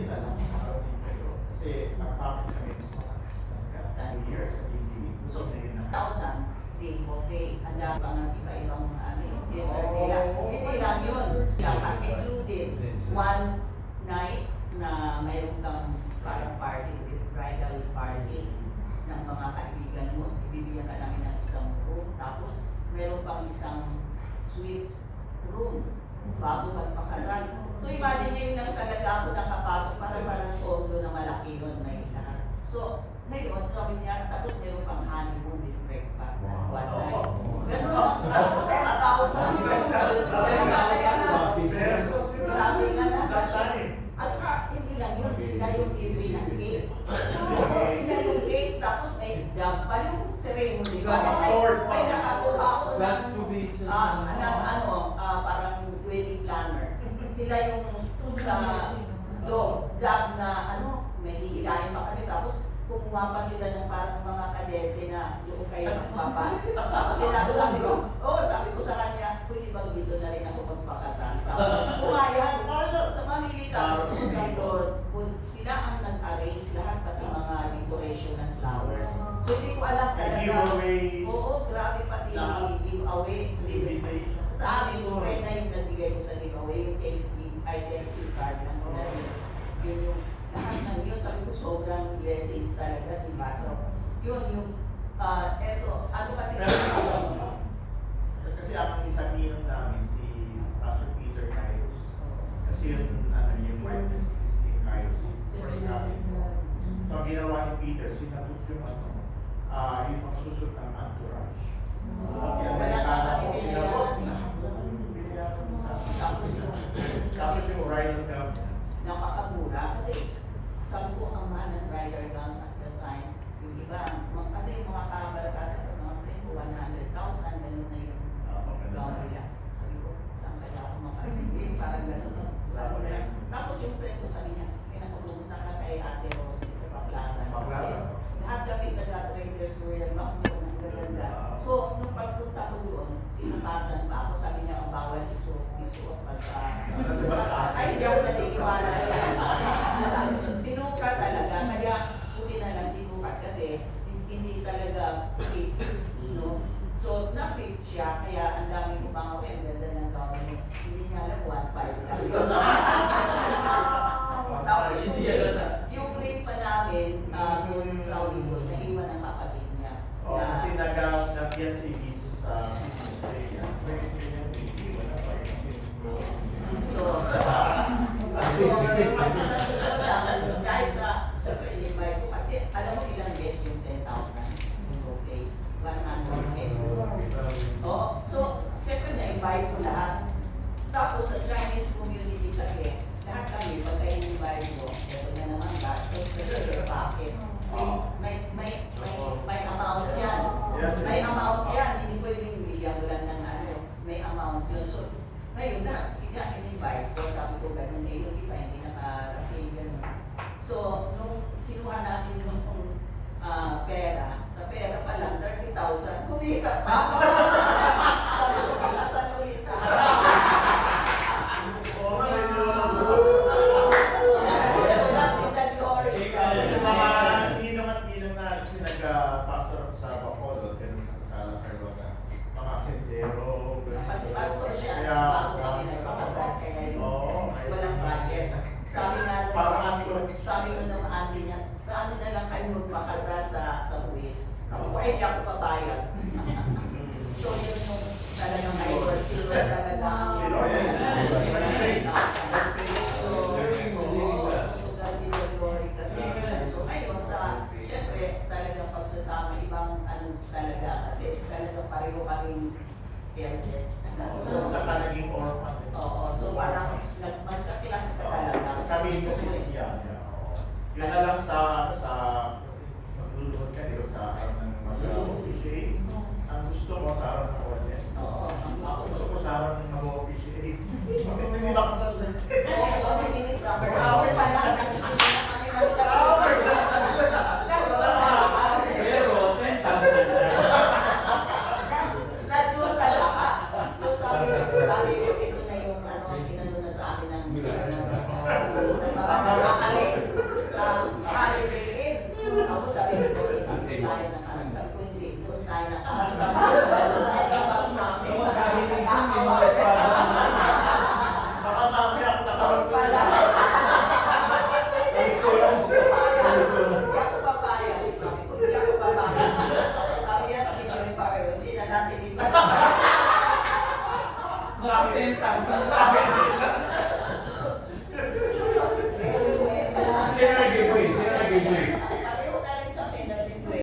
nila lang nakarating kayo. Kasi nakapit kami sa 2 years sa TV. So, na yun na. 1,000 din okay. Ang dami pang iba-ibang dessert nila. Hindi lang yun. Dapat included one night na mayroon kang parang party with bridal party ng mga kaibigan mo. Ibibigyan ka namin ng isang room. Tapos, mayroon pang isang suite room bago magpakasal. So imagine nyo yun lang talaga ako nakapasok para parang condo na malaki yun may lahat. So ngayon sabi niya tapos meron pang honeymoon with breakfast at one night. Ganun lang ako 10,000. Kaya nga grabe nga na. At saka hindi lang yun sila yung giveaway ng cake. Sila yung cake tapos may jump pa yung ceremony. May nakakuha ako parang wedding planner. Sila yung sa dog na may hihilahin pa kami tapos kumuha pa sila ng parang mga kadete na yung kayo magpapas. Tapos sila sabi ko sa kanya, pwede bang dito na rin ako magpakasal? Pumayag. Sa mamili tapos sa Lord, sila ang nag-arrange lahat pati mga decoration and flowers. So hindi ko alam talaga. Oo, grabe pati giveaway. Sa amin, yung friend na yung nagbigay ko sa giveaway, yung identity card lang sila. Yun yung lahat ng yun. Sabi ko, sobrang blessings talaga, diba? So, yun yung, kasi ang isang ninong namin, si Pastor Peter Caius. Kasi yung wife na si Christine Caius. First cousin ko. So, ang ginawa ni Peter, sinabot yung yung magsusot ng entourage. Tapos yung bridal gown. Napakamura kasi sabi ko ang mahal ng bridal gown at that time. Yung iba, kasi yung mga kabarakata, mga friend ko, 100,000, ganun na yung gown nila. Sabi ko, saan kaya ako makakabili? Parang ganun. Tapos yung friend ko sabi niya, pinakapunta ka kay Ate Rosie sa Paklatan. Lahat kami taga-traders Royal Macdo, ang gaganda. So, nung pagpunta ko doon, sinukatan pa ako, sabi niya, ang bawal isuot pagka. Ay, hindi ako naniniwala yan. Sinukat talaga, kaya buti na lang sinukat kasi hindi talaga fit. No? So, na-fit siya, kaya ang dami ko pang ang ganda ng gawin. Hindi niya alam 1.5 lang. Tapos yung grade pa namin, yung sa Hollywood, naiwan ng kapatid niya. Kasi nagyan si Jesus sa dahil sa pre-invite ko, kasi alam mo ilang guests yung 10,000 yung okay, 100 guests. So, siyempre na-invite ko lahat. Tapos sa Chinese community kasi, lahat kami, pagka in-invite ko, ito na naman gastos kasi yung packet. May amount yan. May amount yan, hindi pwedeng bigyan ko lang ng may amount yun. So, ngayon na, sige, in-invite ko, sabi ko ganun yung iba, hindi nakarating ganun. So, nung kinuha namin yung pera, sa pera pa lang, 30,000, kumita pa. Sabi ko, kalasan ulit pastor siya, bago kami nagpapasal, kaya walang budget. Sabi ko nung auntie niya, saan na lang kayo magpakasal sa buwis? Sabi ko, ay, di ako pabayag. So, yun yung talagang idol. Silo talaga. So, ngayon syempre, talagang pagsasama, ibang talaga. Kasi talagang pareho kaming careless. So, saka naging orphan. Oo, so parang magka-class ka talaga. Kami kasi yun na lang sa magluluhod kayo sa araw ng mag-officiate. Ang gusto mo sa araw ng audience. Oo, ang gusto ko sa araw ng mag-officiate. Bakit hindi ba kasal? Oo, naginig sa akin. Ako pa lang, nakikinig na kami mag-kasal. Pero, 10,000 nandun talaga. tayo ng araw. Sa ilabas namin, nagkakawa siya. Baka mamaya ako nakaroon ko Wala. Balik ko lang siya. Hindi ako papayag. Sabi ko, hindi ako papayag. Sabi yan, hindi ko rin papayag. Hindi na natin ipapayag. Bakit 10,000?